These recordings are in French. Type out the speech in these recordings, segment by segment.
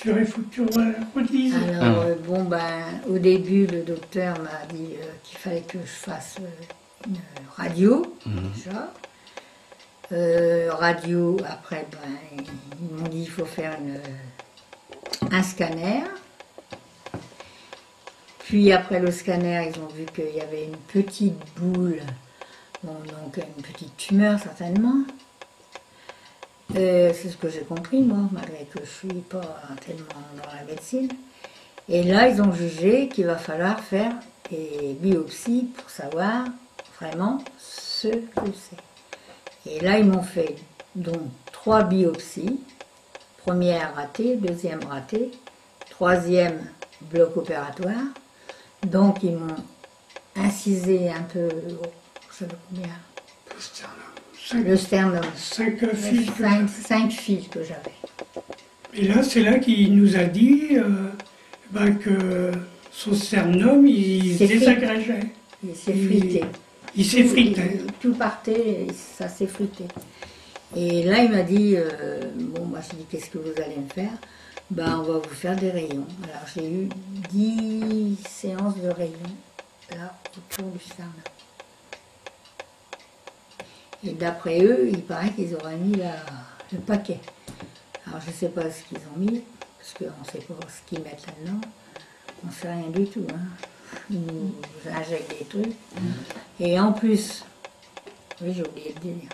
il faut que tu redises. Alors, bon, ben, au début, le docteur m'a dit qu'il fallait que je fasse une radio, déjà. Radio, après, ben, ils m'ont dit qu'il faut faire un scanner. Puis après le scanner, ils ont vu qu'il y avait une petite boule, bon, donc une petite tumeur certainement. C'est ce que j'ai compris, moi, malgré que je ne suis pas tellement dans la médecine. Et là, ils ont jugé qu'il va falloir faire des biopsies pour savoir vraiment ce que c'est. Et là, ils m'ont fait donc 3 biopsies. Première ratée, deuxième ratée, troisième bloc opératoire. Donc, ils m'ont incisé un peu, je sais pas combien. Le sternum. 5 fils. 5 fils que j'avais. Et là, c'est là qu'il nous a dit que son sternum, il désagrégeait. Il s'effritait. Il s'effritait. Tout partait, et ça s'effritait. Et là, il m'a dit, bon, moi, je dis, qu'est-ce que vous allez me faire? Ben, on va vous faire des rayons. Alors, j'ai eu 10 séances de rayons, là, autour du sternum. Et d'après eux, il paraît qu'ils auraient mis le paquet. Alors, je ne sais pas ce qu'ils ont mis, parce qu'on ne sait pas ce qu'ils mettent là-dedans. On ne sait rien du tout. Hein. Ils nous injectent des trucs. Et en plus, oui, j'ai oublié de dire,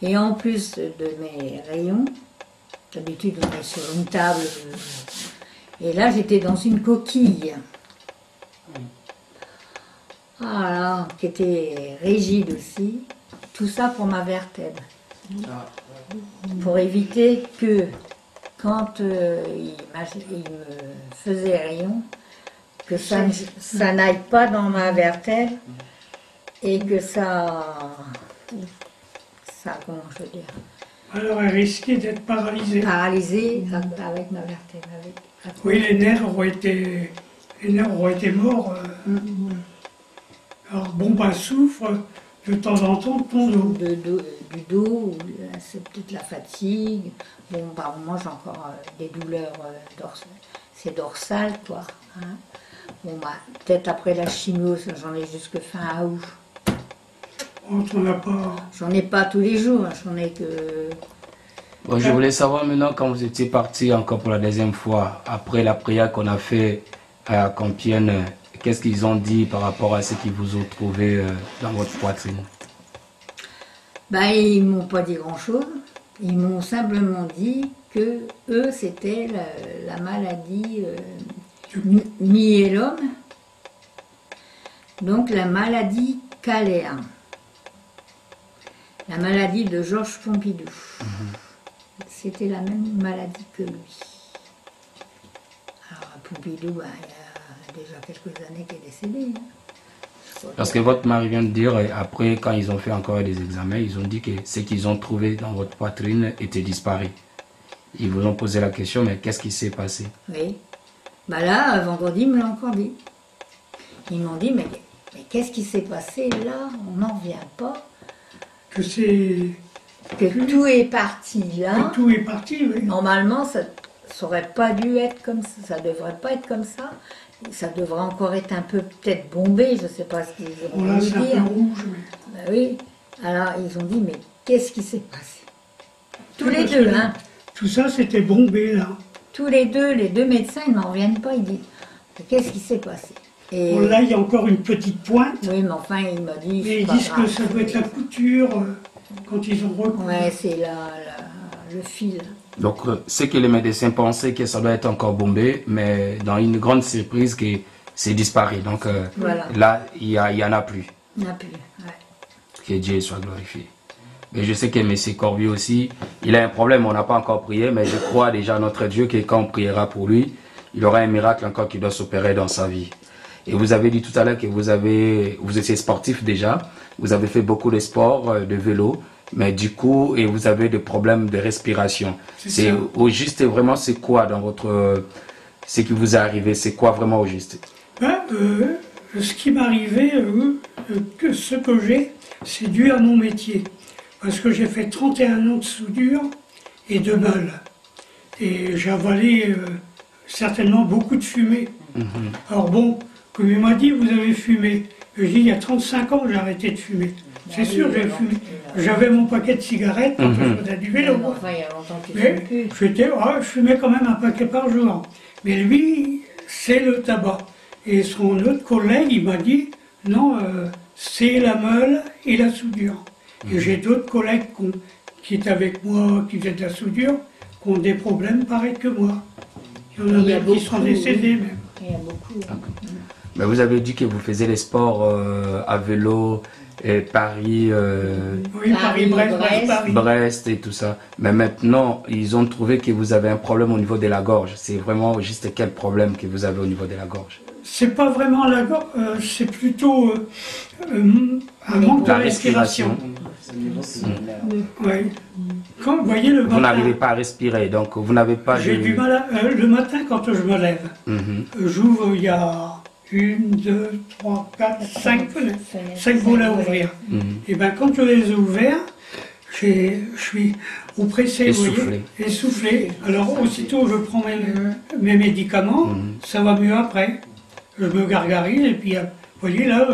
et en plus de mes rayons, d'habitude on est sur une table, et là j'étais dans une coquille. Voilà, qui était rigide aussi. Tout ça pour ma vertèbre. Pour éviter que, quand il me faisait rayon, que ça n'aille pas dans ma vertèbre et que ça, comment je veux dire. Alors elle risquait d'être paralysée. Paralysée avec ma vertèbre. Oui, les nerfs auraient été morts. Alors bon, ben souffre de temps en temps de ton dos. Du dos, c'est peut-être la fatigue. Bon, par moment j'ai encore des douleurs dorsales. C'est dorsal, quoi. Hein. Bon, bah, peut-être après la chimio, j'en ai jusque fin août. On n'a pas... J'en ai pas tous les jours, j'en ai que... Bon, je voulais savoir maintenant, quand vous étiez parti encore pour la deuxième fois, après la prière qu'on a fait à Compiègne, qu'est-ce qu'ils ont dit par rapport à ce qu'ils vous ont trouvé dans votre poitrine? Ben, ils m'ont pas dit grand-chose. Ils m'ont simplement dit que eux, c'était la maladie myélome, donc la maladie Caléa, la maladie de Georges Pompidou. C'était la même maladie que lui. Alors Pompidou, ben, il y a déjà quelques années qu'il est décédé. Hein. Parce que votre mari vient de dire, après, quand ils ont fait encore des examens, ils ont dit que ce qu'ils ont trouvé dans votre poitrine était disparu. Ils vous ont posé la question, mais qu'est-ce qui s'est passé? Oui. Ben là, vendredi, ils me l'ont encore dit. Ils m'ont dit, mais qu'est-ce qui s'est passé là? On n'en revient pas. Que tout est parti là. Que tout est parti, oui. Normalement, ça n'aurait pas dû être comme ça. Ça ne devrait pas être comme ça. Ça devrait encore être un peu peut-être bombé. Je ne sais pas ce qu'ils ont voulu dire. C'est un peu rouge, oui. Ben oui. Alors, ils ont dit, mais qu'est-ce qui s'est passé? Tous les deux, hein. Tout ça, c'était bombé, là. Tous les deux médecins, ils n'en reviennent pas. Ils disent, qu'est-ce qui s'est passé? Et bon, là, il y a encore une petite pointe. Oui, mais enfin, il m'a dit... Mais ils disent que ça doit être la couture, quand ils ont recouvert. Ouais, c'est le fil. Donc, ce que les médecins pensaient que ça doit être encore bombé, mais dans une grande surprise que c'est disparu. Donc, voilà. Là, il y en a plus. Il n'y en a plus, ouais. Que Dieu soit glorifié. Mais je sais que M. Corbier aussi, il a un problème, on n'a pas encore prié, mais je crois déjà à notre Dieu que quand on priera pour lui, il aura un miracle encore qui doit s'opérer dans sa vie. Et vous avez dit tout à l'heure que vous étiez sportif déjà, vous avez fait beaucoup de sport, de vélo, mais du coup, et vous avez des problèmes de respiration. C'est au juste, vraiment, c'est quoi dans votre... ce qui vous est arrivé, c'est quoi vraiment au juste? Ce qui m'est arrivé, ce que j'ai, c'est dû à mon métier. Parce que j'ai fait 31 ans de soudure et de meule. Et j'ai avalé certainement beaucoup de fumée. Alors bon, comme il m'a dit, vous avez fumé. Je dis, il y a 35 ans que j'ai arrêté de fumer. C'est sûr, j'ai fumé. J'avais mon paquet de cigarettes quand je faisais du vélo. Enfin, il y a longtemps que tu Mais fumes plus. je fumais quand même un paquet par jour. Mais lui, c'est le tabac. Et son autre collègue, il m'a dit, non, c'est la meule et la soudure. Et j'ai d'autres collègues qui étaient avec moi, qui faisaient de la soudure, qui ont des problèmes pareils que moi. Il y en a Il y a même qui sont beaucoup, décédés même. Il y a beaucoup. Mais vous avez dit que vous faisiez les sports à vélo, et Paris, Oui, Paris-Brest, Paris. Brest et tout ça. Mais maintenant, ils ont trouvé que vous avez un problème au niveau de la gorge. C'est vraiment juste quel problème que vous avez au niveau de la gorge? C'est pas vraiment la gorge, c'est plutôt un manque de La respiration. Oui. Quand vous voyez le Vous matin, n'arrivez pas à respirer, donc vous n'avez pas j'ai du mal le matin quand je me lève. J'ouvre, il y a 1, 2, 3, 4, 5 fenêtres, 5 volets à ouvrir. Et bien quand je les ai ouverts, je suis oppressé, vous voyez, essoufflé. Alors aussitôt je prends mes médicaments, ça va mieux après. Je me gargarise et puis, vous voyez là,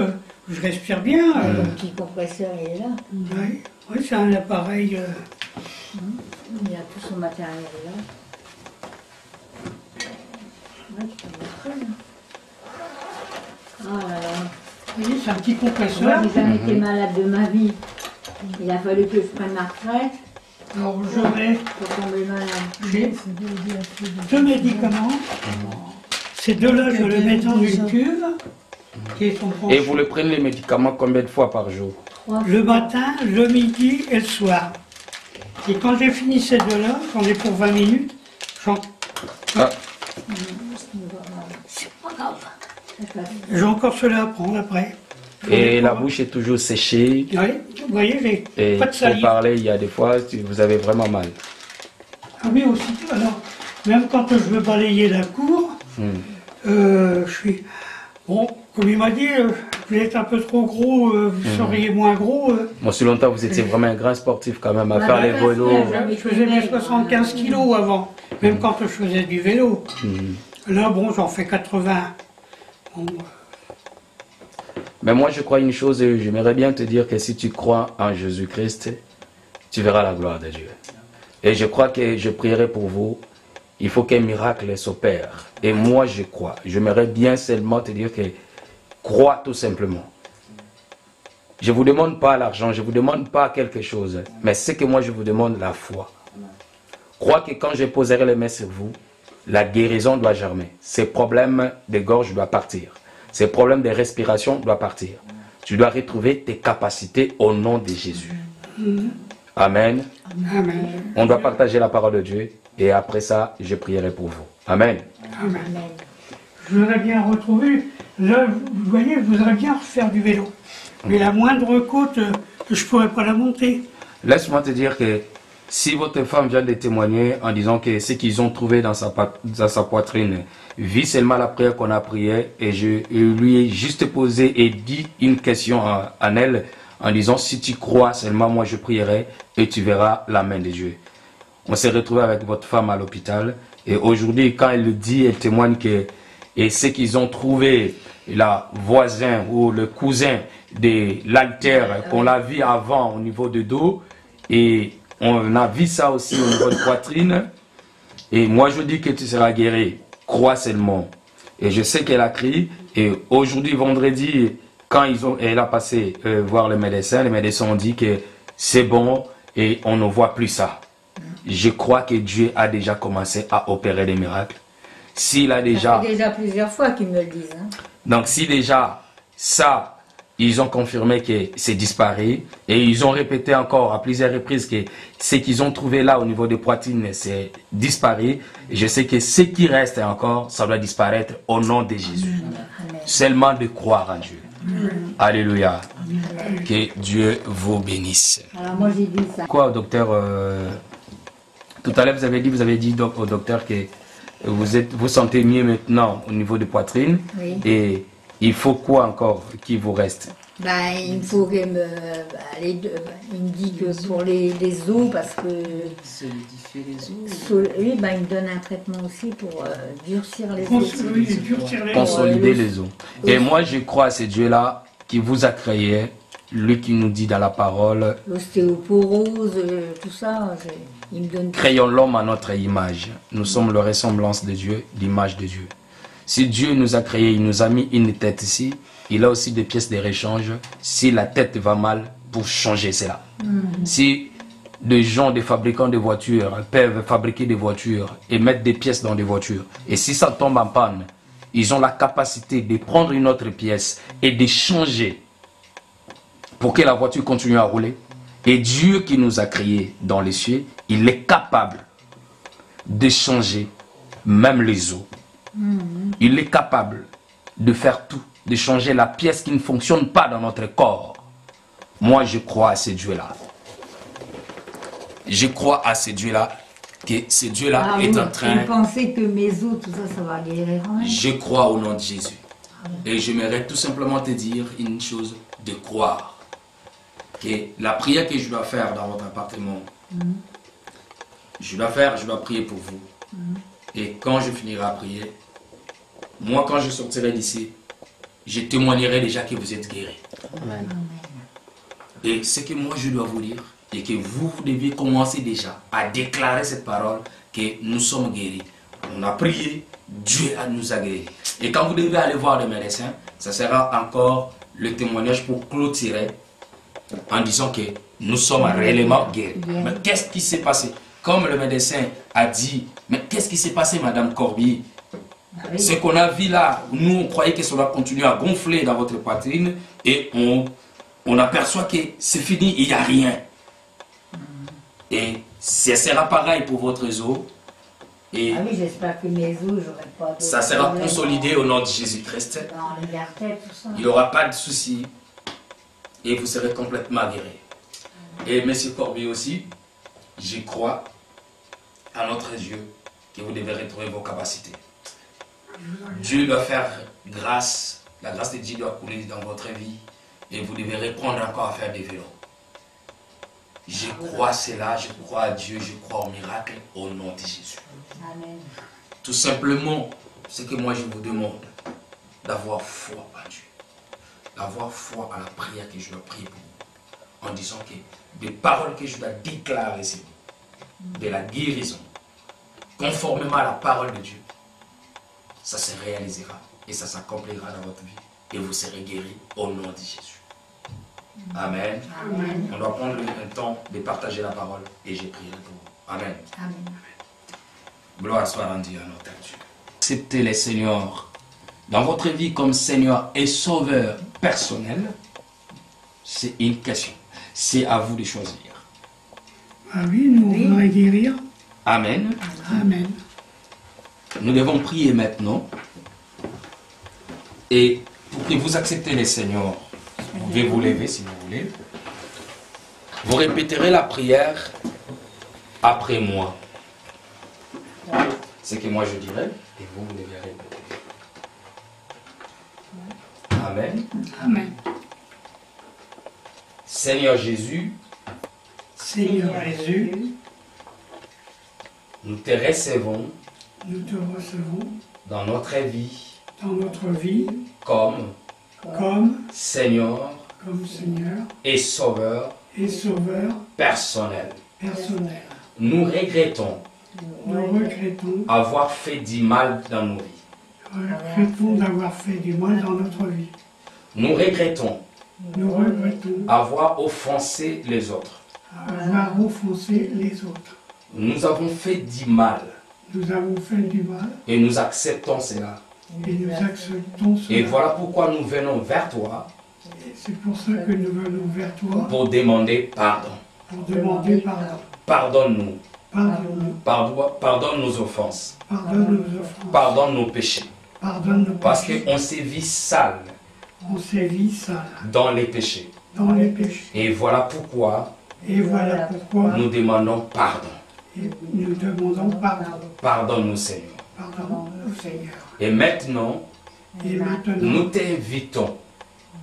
je respire bien. Le petit compresseur, il est là. Oui, oui, c'est un appareil. Il a tout son matériel là. Ouais, tu peux montrer, là. Oh là là. Vous voyez, c'est un petit Moi, compresseur. j'ai jamais été malade de ma vie. Il a fallu que je prenne ma retraite Alors je vais, pour tomber malade. j'ai 2 médicaments. Ces deux-là, je les mets dans une cuve. Qui sont branchés. Et vous le prenez les médicaments combien de fois par jour? Le matin, le midi et le soir. Et quand j'ai fini ces deux-là, j'en ai pour 20 minutes, Ah, j'ai encore cela à prendre après. et la bouche est toujours séchée. Oui, vous voyez, j'ai Et pas de pour salive. parler, il y a des fois, vous avez vraiment mal. Ah oui, aussi, alors, même quand je veux balayer la cour, je suis... Bon, comme il m'a dit, vous êtes un peu trop gros, vous seriez moins gros. Moi, si longtemps, vous étiez vraiment un grand sportif quand même, à Ah, faire bah, les bah, vélos. Je faisais mes 75 kilos avant, même quand je faisais du vélo. Là, bon, j'en fais 80. Bon, Mais moi, je crois une chose, j'aimerais bien te dire que si tu crois en Jésus-Christ, tu verras la gloire de Dieu. Et je crois que je prierai pour vous. Il faut qu'un miracle s'opère. Et moi, je crois. J'aimerais bien seulement te dire que crois tout simplement. Je ne vous demande pas l'argent, je ne vous demande pas quelque chose. Mais ce que moi, je vous demande, la foi. Crois que quand je poserai les mains sur vous, la guérison doit germer. Ces problèmes de gorge doivent partir. Ces problèmes de respiration doivent partir. Tu dois retrouver tes capacités au nom de Jésus. Amen. Amen. On doit partager la parole de Dieu. Et après ça, je prierai pour vous. Amen. Amen. Je voudrais bien retrouver, là, vous voyez, je voudrais bien refaire du vélo. Mais la moindre côte, je ne pourrais pas la monter. Laisse-moi te dire que si votre femme vient de témoigner en disant que ce qu'ils ont trouvé dans sa poitrine vit seulement la prière qu'on a priée, et je lui ai juste posé et dit une question à elle en disant si tu crois seulement moi je prierai et tu verras la main de Dieu. On s'est retrouvé avec votre femme à l'hôpital et aujourd'hui quand elle le dit, elle témoigne que et ce qu'ils ont trouvé, la voisin ou le cousin de l'altère qu'on l'a vu avant au niveau de dos et on a vu ça aussi au niveau de poitrine. Et moi je dis que tu seras guéri. Crois seulement. Et je sais qu'elle a crié. Et aujourd'hui, vendredi, quand elle a passé voir les médecins ont dit que c'est bon et on ne voit plus ça. Je crois que Dieu a déjà commencé à opérer des miracles. S'il a déjà... Ça fait déjà plusieurs fois qu'ils me le disent. Hein. Donc si déjà ça... Ils ont confirmé que c'est disparu et ils ont répété encore à plusieurs reprises que ce qu'ils ont trouvé là au niveau des poitrines, c'est disparu. Et je sais que ce qui reste encore, ça doit disparaître au nom de Jésus. Amen. Seulement de croire en Dieu. Alléluia. Que Dieu vous bénisse. Alors moi j'ai dit ça. Quoi, docteur tout à l'heure, vous avez dit au docteur que vous sentez mieux maintenant au niveau de poitrine. Oui. Et il faut quoi encore qui vous reste? Ben, il faut qu'elle me... il me dit que pour les os, parce que... Solidifier les os. Oui, ben, il me donne un traitement aussi pour durcir les os. Consolider les os. Et moi, je crois à ce Dieu-là qui vous a créé, lui qui nous dit dans la parole... L'ostéoporose, tout ça, il me donne... Créons l'homme à notre image. Nous sommes la ressemblance de Dieu, l'image de Dieu. Si Dieu nous a créé, il nous a mis une tête ici, il a aussi des pièces de réchange. Si la tête va mal, pour changer cela. Si des gens, des fabricants de voitures peuvent fabriquer des voitures et mettre des pièces dans des voitures, et si ça tombe en panne, ils ont la capacité de prendre une autre pièce et de changer pour que la voiture continue à rouler. Et Dieu qui nous a créés dans les cieux, il est capable de changer même les os. Il est capable de faire tout, de changer la pièce qui ne fonctionne pas dans notre corps. Moi, je crois à ce Dieu-là. Je crois à ce Dieu-là, que ce Dieu-là est en train... Vous pensez que mes os, tout ça, ça va guérir, hein? Je crois au nom de Jésus. Et j'aimerais tout simplement te dire une chose, de croire. Que la prière que je dois faire dans votre appartement, je dois prier pour vous. Et quand je finirai à prier, moi quand je sortirai d'ici, je témoignerai déjà que vous êtes guéris. Amen. Et ce que moi je dois vous dire, et que vous deviez commencer déjà à déclarer cette parole, que nous sommes guéris. On a prié, Dieu nous a guéris. Et quand vous devez aller voir le médecin, ça sera encore le témoignage pour clôturer en disant que nous sommes réellement guéris. Mais qu'est-ce qui s'est passé? Comme le médecin a dit, mais qu'est-ce qui s'est passé, Madame Corbier? Ce qu'on a vu là, nous on croyait que cela continue à gonfler dans votre poitrine et on aperçoit que c'est fini, il n'y a rien. Et ce sera pareil pour votre os. Et oui, j'espère que mes os, j'aurai pas de... Ça sera consolidé au nom de Jésus-Christ. Dans les vertèbres, tout ça. Il n'y aura pas de souci. Et vous serez complètement guéri. Et M. Corbier aussi, je crois à notre Dieu que vous devez retrouver vos capacités. Dieu doit faire grâce, la grâce de Dieu doit couler dans votre vie et vous devez reprendre encore à faire des vélos. Je crois cela, je crois à Dieu, je crois au miracle au nom de Jésus. Amen. Tout simplement, ce que moi je vous demande, d'avoir foi en Dieu. D'avoir foi à la prière que je dois prier pour vous. En disant que des paroles que je dois déclarer ici, de la guérison, conformément à la parole de Dieu, ça se réalisera et ça s'accomplira dans votre vie. Et vous serez guéris au nom de Jésus. Amen. Amen. On doit prendre un temps de partager la parole et j'ai prié pour vous. Amen. Amen. Gloire soit rendue à notre Dieu. Acceptez les seigneurs dans votre vie comme Seigneur et Sauveur personnel. C'est une question. C'est à vous de choisir. Ah oui, nous voudrons guérir. Amen. Amen. Nous devons prier maintenant. Et pour que vous acceptez les seigneurs, vous pouvez vous lever si vous voulez. Vous répéterez la prière après moi. C'est que moi je dirai et vous devez répéter. Amen. Amen. Seigneur Jésus, Seigneur Jésus, nous te recevons nous te recevons dans notre vie dans notre vie comme comme Seigneur Seigneur et Sauveur et Sauveur personnel. personnel. Nous regrettons Nous regrettons, avoir fait du mal dans nos vies. d'avoir fait du mal dans notre vie. Nous regrettons Nous regrettons avoir offensé les autres. avoir offensé les autres. Nous avons fait du mal Nous avons fait du mal et nous acceptons cela. et nous acceptons cela. Et voilà pourquoi nous venons vers toi Et c'est pour ça que nous venons vers toi pour demander pardon. pour demander pardon. Pardonne-nous. Pardonne-nous, Pardonne nos offenses. pardonne nos offenses, Pardonne nos péchés. pardonne nos Parce péchés. qu'on s'est vu sale On sévit sale dans les péchés. dans les péchés. Et voilà pourquoi Et voilà pourquoi nous demandons pardon. nous demandons pardon. Pardonne-nous, Seigneur. Pardonne-nous, Seigneur. Et maintenant, Et maintenant, nous t'invitons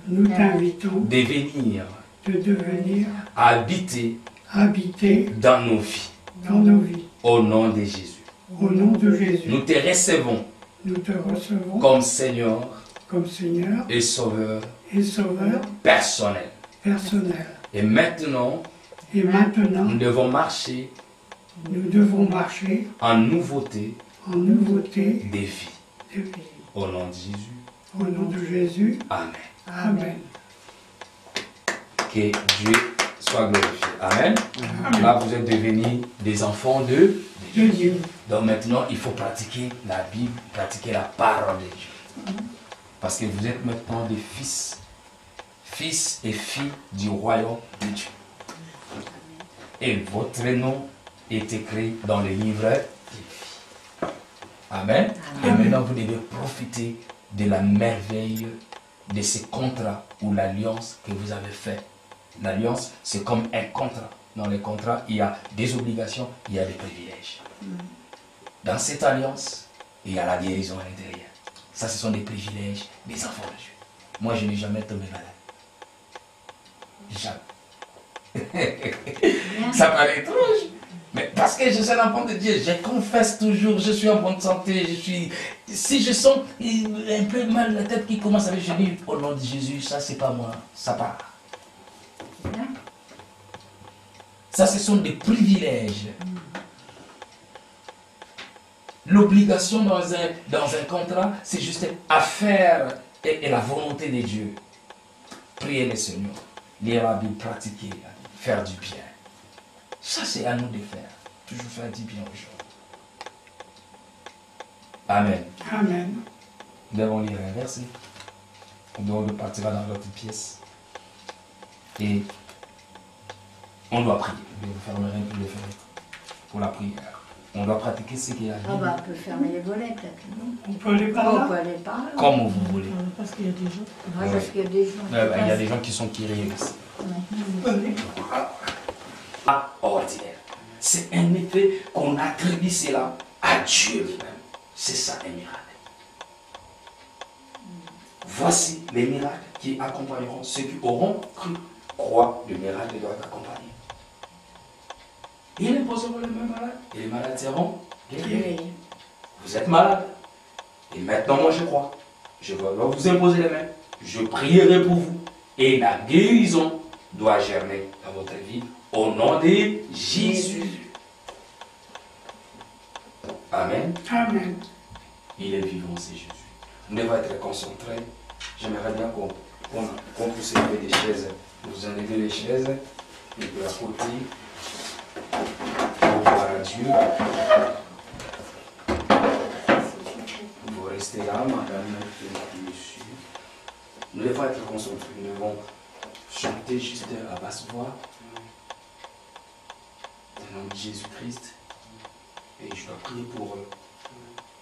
nous t'invitons de devenir habiter habiter dans nos vies. dans nos vies. Au nom de Jésus. Au nom de Jésus, Nous te recevons nous te recevons comme Seigneur comme Seigneur et Sauveur et Sauveur personnel. personnel. Et maintenant, Et maintenant, nous devons marcher nous devons marcher en nouveauté en nouveauté des vies. de vie. Au nom de Jésus. Au nom de Jésus, Amen. Amen. Que Dieu soit glorifié. Amen. Là, vous êtes devenus des enfants de De Dieu. Donc maintenant, il faut pratiquer la Bible, pratiquer la parole de Dieu. Parce que vous êtes maintenant des fils et filles du royaume de Dieu. Et votre nom est écrit dans le livre des vies. Amen. Et maintenant, vous devez profiter de la merveille de ce contrat ou l'alliance que vous avez fait. L'alliance, c'est comme un contrat. Dans les contrats, il y a des obligations, il y a des privilèges. Dans cette alliance, il y a la guérison à l'intérieur. Ça, ce sont des privilèges des enfants de Dieu. Moi, je n'ai jamais tombé malade. Jamais. Ça paraît étrange. Mais parce que je suis un enfant de Dieu, je confesse toujours, je suis en bonne santé, si je sens un peu mal la tête qui commence à me gêner, au nom de Jésus, ça c'est pas moi, ça part. Ça, ce sont des privilèges. L'obligation dans un contrat, c'est juste à faire et la volonté de Dieu. Prier le Seigneur, lire la Bible, pratiquer, faire du bien. Ça, c'est à nous de faire. Toujours faire du bien aux gens. Amen. Amen. Nous devons lire un verset. On partira dans l'autre pièce. Et on doit prier. Je vais vous fermer un peu les fenêtres pour la prière. On doit pratiquer ce qu'il y a à dire. On peut fermer les volets peut-être. On peut aller par On là. peut aller par là. Comme vous voulez. Parce qu'il y a des gens. Ouais, parce qu'il y a des gens. Il y a des gens qui sont curieux aussi. On peut aller par là. Pas ordinaire. C'est un effet qu'on attribue cela à Dieu lui-même. C'est ça un miracle. Voici les miracles qui accompagneront ceux qui auront cru. Croix, le miracle doit accompagner. Ils imposeront les mains malades et les malades seront guéris. Vous êtes malade. Et maintenant, moi je crois. Je vais vous imposer les mains. Je prierai pour vous. Et la guérison doit germer dans votre vie. Au nom de Jésus. Amen. Amen. Il est vivant, c'est Jésus. Nous devons être concentrés. J'aimerais bien qu'on puisse lever des chaises. Vous enlevez les chaises. Et de la côté. Pour voir à Dieu. Vous restez là, madame. Nous devons être concentrés. Nous devons chanter juste à basse voix. Au nom de Jésus-Christ. Et je dois prier pour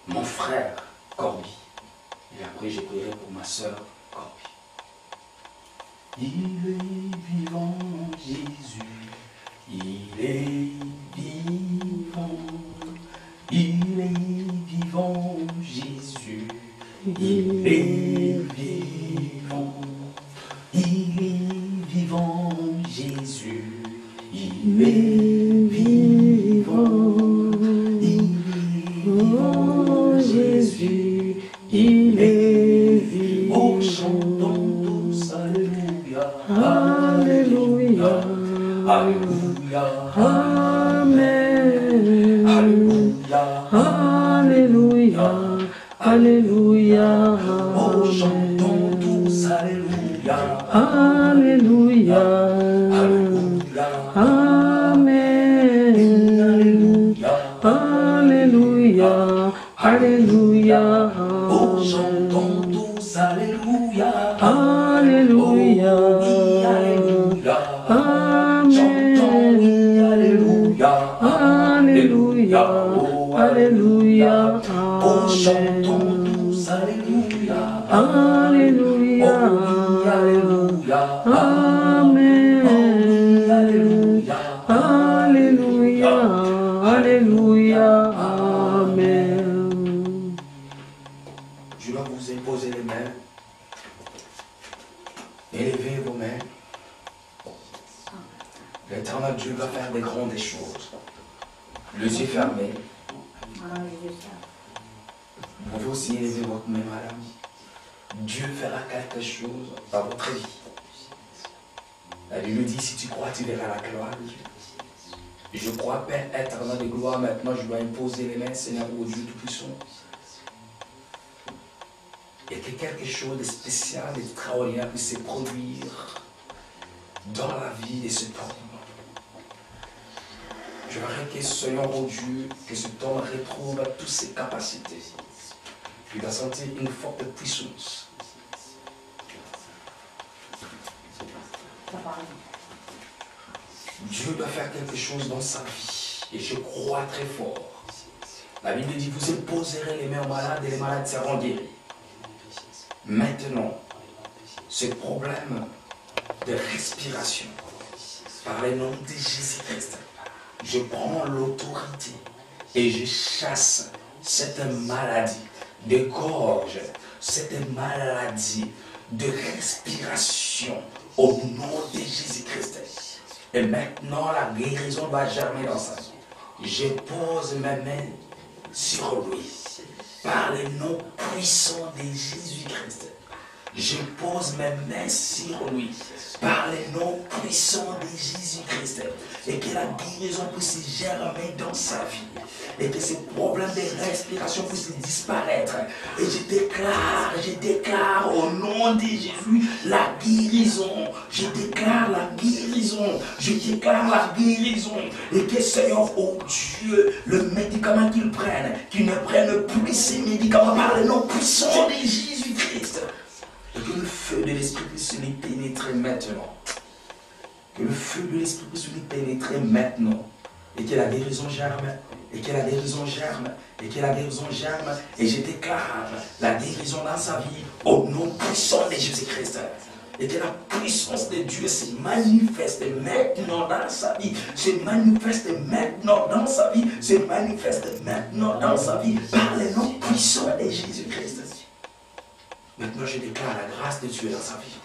mon frère Corby. Et après, je prierai pour ma soeur Corby. Il est vivant, Jésus. Il est vivant. Il est vivant, Jésus. Il est vivant. Il est vivant, Jésus. Il est vivant. Jésus, il est vivant. Oh, chantons tous, alléluia, alléluia, alléluia, amen, alléluia, alléluia, alléluia. Oh, chantons tous, alléluia, alléluia, alléluia, amen, alléluia. Alléluia, oh chantons tous, alléluia, alléluia, alléluia, amen, alléluia, alléluia, oh alléluia, oh chantons tous, alléluia, alléluia, alléluia, amen, alléluia, alléluia, alléluia, amen. Je dois vous imposer les mains. Vous pouvez aussi élever votre main, madame. Dieu fera quelque chose dans votre vie. La Bible dit, si tu crois, tu verras la gloire de Dieu. Je crois, Père éternel de gloire, maintenant je dois imposer les mains, Seigneur, au Dieu Tout-Puissant. Et que quelque chose de spécial, d'extraordinaire puisse se produire dans la vie de cet homme. Je voudrais que Seigneur, oh Dieu, que cet homme retrouve toutes ses capacités. Il va sentir une forte puissance. Dieu doit faire quelque chose dans sa vie. Et je crois très fort. La Bible dit, vous imposerez les mains aux malades et les malades seront guéris. Maintenant, ce problème de respiration, par le nom de Jésus-Christ, je prends l'autorité et je chasse cette maladie de gorge, cette maladie de respiration au nom de Jésus-Christ. Et maintenant, la guérison va germer dans sa vie. Je pose mes mains sur lui par le nom puissant de Jésus-Christ. Je pose mes mains sur lui par le nom puissant de Jésus-Christ et que la guérison puisse germer dans sa vie et que ces problèmes de respiration puissent disparaître. Et je déclare au nom de Jésus la guérison. Je déclare la guérison. Je déclare la guérison. Et que Seigneur, oh Dieu, le médicament qu'ils ne prennent plus ces médicaments par le nom puissant de Jésus-Christ. Et que le feu de l'Esprit puisse lui pénétrer maintenant. Que le feu de l'Esprit puisse lui pénétrer maintenant. Et que la guérison germe. Et que la guérison germe. Et que la guérison germe. Et je déclare la guérison dans sa vie au nom puissant de Jésus-Christ. Et que la puissance de Dieu se manifeste maintenant dans sa vie. Se manifeste maintenant dans sa vie. Se manifeste maintenant dans sa vie. Par le nom puissant de Jésus-Christ. Maintenant, je déclare la grâce de Dieu dans sa vie.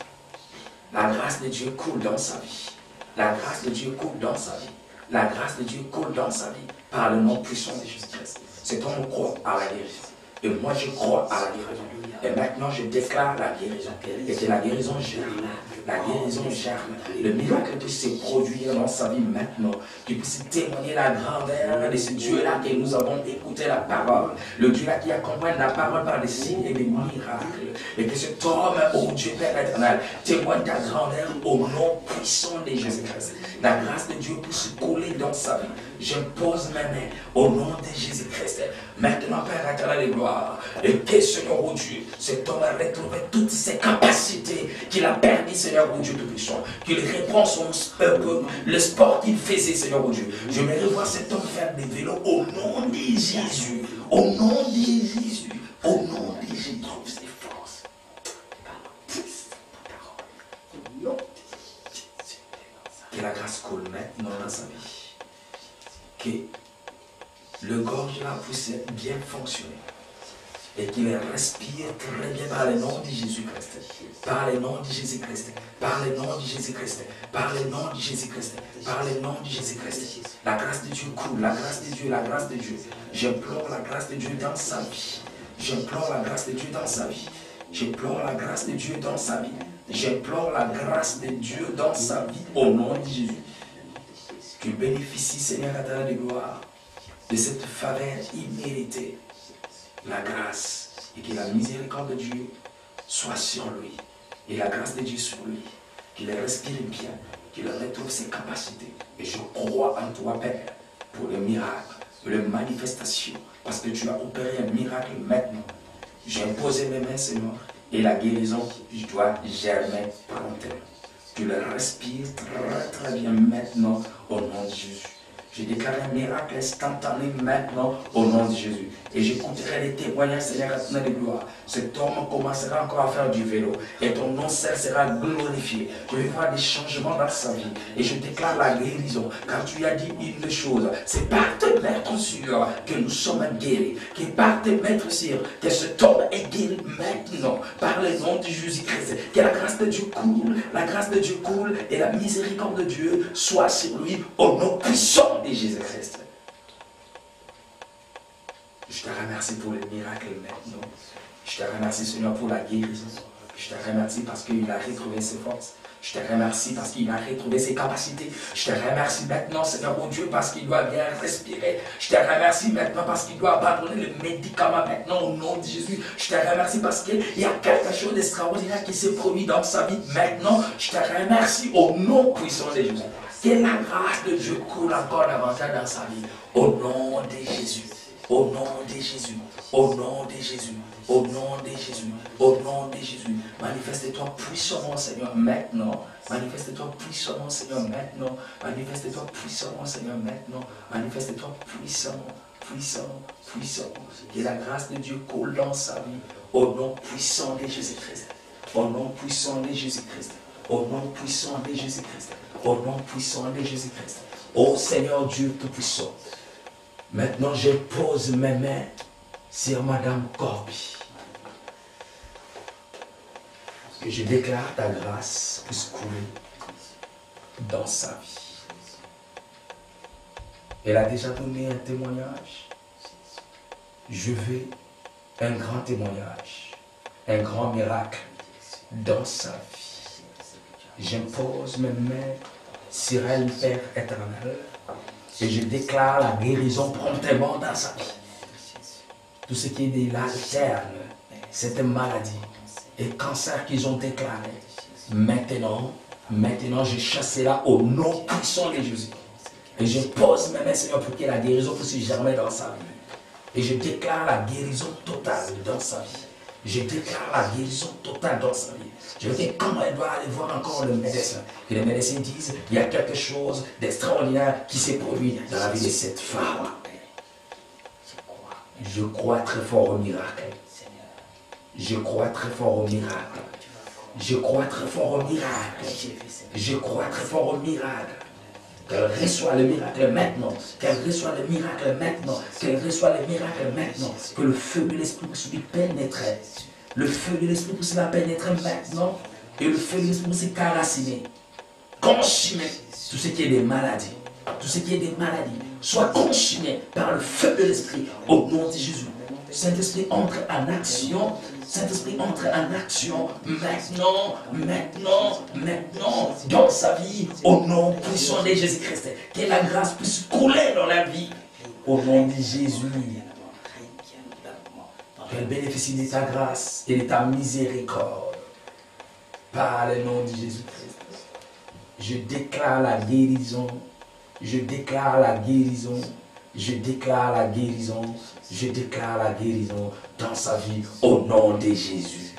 La grâce de Dieu coule dans sa vie. La grâce de Dieu coule dans sa vie. La grâce de Dieu coule dans sa vie par le nom puissant de Jésus-Christ. Cet homme croit à la guérison. Et moi, je crois à la guérison. Et maintenant, je déclare la guérison. Et que la guérison germe. La guérison germe. Le miracle puisse se produire dans sa vie maintenant. Qu'il puisse témoigner la grandeur de ce Dieu-là que nous avons écouté la parole. Le Dieu-là qui accompagne la parole par des signes et des miracles. Et que cet homme, oh Dieu Père éternel, témoigne ta grandeur au nom puissant de Jésus-Christ. La grâce de Dieu puisse couler dans sa vie. J'impose mes mains au nom de Jésus-Christ. Maintenant, Père éternel de gloire, et que Seigneur, oh Dieu, cet homme a retrouvé toutes ses capacités qu'il a perdues, Seigneur, oh Dieu Tout-Puissant. Qu'il reprend le sport qu'il faisait, Seigneur, oh Dieu. Je me revois cet homme faire des vélos au nom de Jésus. Au nom de Jésus. Au nom de Jésus. Trouve ses forces. Que la grâce coule maintenant dans sa vie. Que le gorge-là puisse bien fonctionner. Et qu'il respire très bien par le nom de Jésus-Christ. Par le nom de Jésus-Christ. Par le nom de Jésus-Christ. Par le nom de Jésus-Christ. Par le nom de Jésus-Christ. La grâce de Dieu coule. La grâce de Dieu. La grâce de Dieu. J'implore la grâce de Dieu dans sa vie. J'implore la grâce de Dieu dans sa vie. J'implore la grâce de Dieu dans sa vie. J'implore la grâce de Dieu dans sa vie au nom de Jésus. Tu bénéficies, Seigneur, à ta de gloire, de cette faveur imméritée. La grâce et que la miséricorde de Dieu soit sur lui. Et la grâce de Dieu sur lui. Qu'il respire bien, qu'il retrouve ses capacités. Et je crois en toi, Père, pour le miracle, pour les manifestations. Parce que tu as opéré un miracle maintenant. J'ai imposé mes mains, Seigneur, et la guérison, je dois germer promptement. Tu le respires très très bien maintenant au nom de Jésus. Je déclare un miracle instantané maintenant au nom de Jésus. Et j'écouterai les témoignages, Seigneur, de gloire. Cet homme commencera encore à faire du vélo. Et ton nom seul sera glorifié. Je vais voir des changements dans sa vie. Et je déclare la guérison. Car tu as dit une chose. C'est par te mettre sûr que nous sommes guéris. Que par te mettre sûr que cet homme est guéri maintenant. Par le nom de Jésus-Christ. Que la grâce de Dieu coule. La grâce de Dieu coule. Et la miséricorde de Dieu soit sur lui au nom puissant de Jésus-Christ. Je te remercie pour le miracle maintenant. Je te remercie, Seigneur, pour la guérison. Je te remercie parce qu'il a retrouvé ses forces. Je te remercie parce qu'il a retrouvé ses capacités. Je te remercie maintenant, Seigneur, mon Dieu, parce qu'il doit bien respirer. Je te remercie maintenant parce qu'il doit abandonner le médicament maintenant au nom de Jésus. Je te remercie parce qu'il y a quelque chose d'extraordinaire qui s'est produit dans sa vie maintenant. Je te remercie au nom puissant de Jésus. Que la grâce de Dieu coule encore davantage dans sa vie. Au nom de Jésus. Au nom de Jésus. Au nom de Jésus. Au nom de Jésus, au nom de Jésus, manifeste-toi puissamment, Seigneur, maintenant. Manifeste-toi puissamment, Seigneur, maintenant. Manifeste-toi puissamment, Seigneur, maintenant. Manifeste-toi puissamment, puissamment, puissamment. Que la grâce de Dieu coule dans sa vie. Au nom puissant de Jésus-Christ. Au nom puissant de Jésus-Christ. Au nom puissant de Jésus-Christ. Au nom puissant de Jésus-Christ. Ô Seigneur Dieu Tout-Puissant, maintenant je pose mes mains sur Madame Corby. Que je déclare ta grâce puisse couler dans sa vie. Elle a déjà donné un témoignage. Je veux un grand témoignage, un grand miracle dans sa vie. J'impose mes mains sur elle, Père éternel, et je déclare la guérison promptement dans sa vie. Tout ce qui est de l'alterne, cette maladie et cancer qu'ils ont déclaré, maintenant, je chasse là au nom puissant de Jésus. Et je pose mes mains, Seigneur, pour que la guérison puisse germer dans sa vie. Et je déclare la guérison totale dans sa vie. Je déclare la guérison totale dans sa vie. Je veux dire, comment elle doit aller voir encore le médecin. Que les médecins disent, il y a quelque chose d'extraordinaire qui s'est produit dans la vie de cette femme. Je crois très fort au miracle. Je crois très fort au miracle. Je crois très fort au miracle. Je crois très fort au miracle. Qu'elle reçoit le miracle maintenant. Qu'elle reçoit le miracle maintenant. Qu'elle reçoit le miracle maintenant. Que le feu de l'Esprit puisse lui pénétrer. Le feu de l'Esprit puisse la pénétrer maintenant. Et le feu de l'Esprit puisse caraciner. Consumer tout ce qui est des maladies. Tout ce qui est des maladies. Soit consumé par le feu de l'Esprit. Au nom de Jésus. Saint-Esprit entre en action. Saint-Esprit entre en action maintenant, dans sa vie, au nom puissant de Jésus-Christ. Que la grâce puisse couler dans la vie, au nom de Jésus. Qu'elle bénéficie de ta grâce et de ta miséricorde. Par le nom de Jésus-Christ. Je déclare la guérison. Je déclare la guérison. Je déclare la guérison. Je déclare la guérison dans sa vie au nom de Jésus.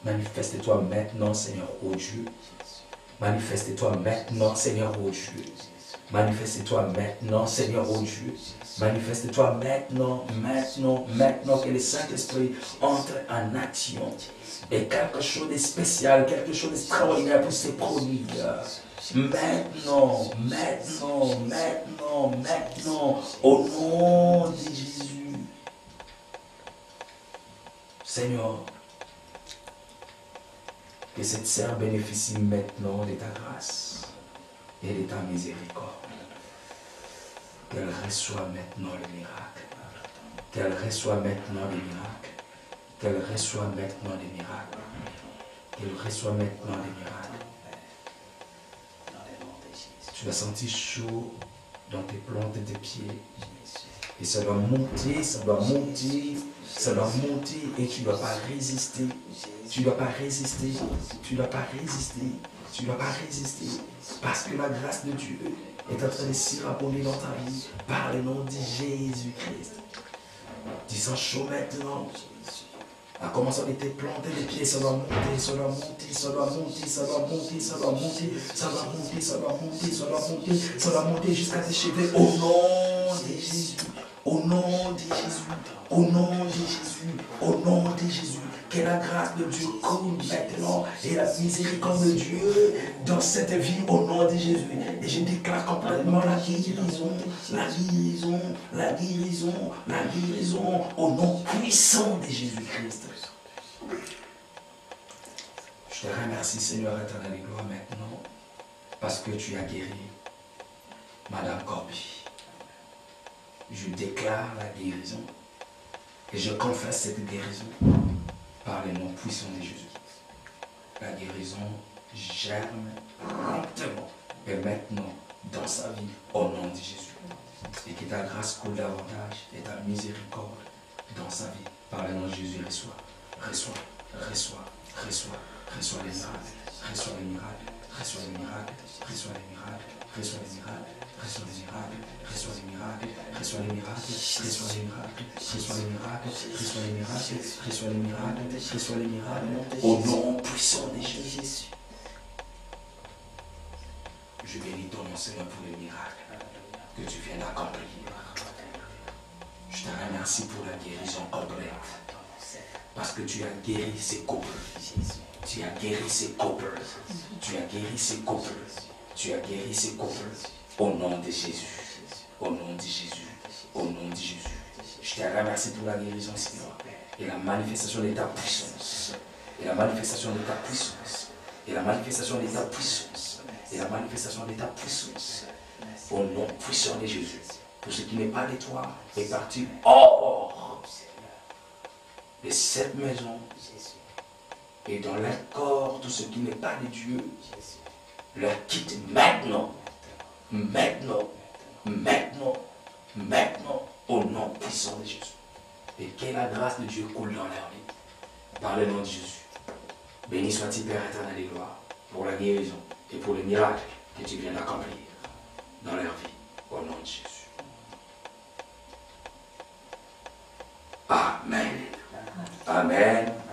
Manifeste-toi maintenant, Seigneur, ô Dieu. Manifeste-toi maintenant, Seigneur, ô Dieu. Manifeste-toi maintenant, Seigneur, ô Dieu. Manifeste-toi maintenant que le Saint-Esprit entre en action. Et quelque chose de spécial, quelque chose d'extraordinaire pour se produire. Maintenant, au nom de Jésus. Seigneur, que cette sœur bénéficie maintenant de ta grâce et de ta miséricorde. Qu'elle reçoive maintenant le miracle. Qu'elle reçoive maintenant le miracle. Qu'elle reçoive maintenant le miracle. Qu'elle reçoive maintenant le miracle. Tu vas sentir chaud dans tes plantes de pieds. Et ça doit monter, ça doit monter, ça doit monter et tu ne dois pas résister. Tu ne dois pas résister. Tu ne dois pas résister. Tu ne dois pas résister. Parce que la grâce de Dieu est en train de s'irrabonder dans ta vie par le nom de Jésus-Christ. Tu sens chaud maintenant. À commencer de te planter les pieds, ça doit monter, ça doit monter, ça doit monter, ça doit monter, ça doit monter, ça doit monter, ça doit monter, ça doit monter, ça doit monter jusqu'à tes cheveux au nom de Jésus, au nom de Jésus, au nom de Jésus, au nom de Jésus. Que la grâce de Dieu coule maintenant et la miséricorde de Dieu dans cette vie au nom de Jésus. Et je déclare complètement la guérison, la guérison, la guérison, la guérison au nom puissant de Jésus-Christ. Je te remercie, Seigneur éternel et gloire maintenant, parce que tu as guéri Madame Corby. je déclare la guérison et je confesse cette guérison par les noms puissants de Jésus. La guérison germe promptement et maintenant dans sa vie au nom de Jésus. Et que ta grâce coule davantage et ta miséricorde dans sa vie par le nom de Jésus. Reçois les miracles, reçois les miracles, reçois les miracles, reçois les miracles, reçois les miracles, reçois les miracles, reçois les miracles, reçois les miracles, reçois les miracles, reçois les miracles, reçois les miracles, reçois les miracles, reçois les miracles, au nom puissant de Jésus. Je bénis ton nom, Seigneur, pour les miracles que tu viens d'accomplir. Je te remercie pour la guérison complète. Parce que tu as guéri ces couples. Tu as guéri ces couples. Tu as guéri ces couples. Tu as guéri ces couples. Au nom de Jésus. Au nom de Jésus. Au nom de Jésus. Je te remercie pour la guérison, Seigneur. Et la manifestation de ta puissance. Et la manifestation de ta puissance. Et la manifestation de ta puissance. Et la manifestation de ta puissance. Au nom puissant de Jésus. Pour ce qui n'est pas de toi est parti hors de cette maison et dans leur corps, tout ce qui n'est pas de Dieu, leur quitte maintenant, maintenant, maintenant, maintenant, au nom puissant de Jésus. Et que la grâce de Dieu coule dans leur vie, par le nom de Jésus. Béni soit-il, Père éternel et gloire, pour la guérison et pour les miracles que tu viens d'accomplir dans leur vie, au nom de Jésus. Amen. Amen.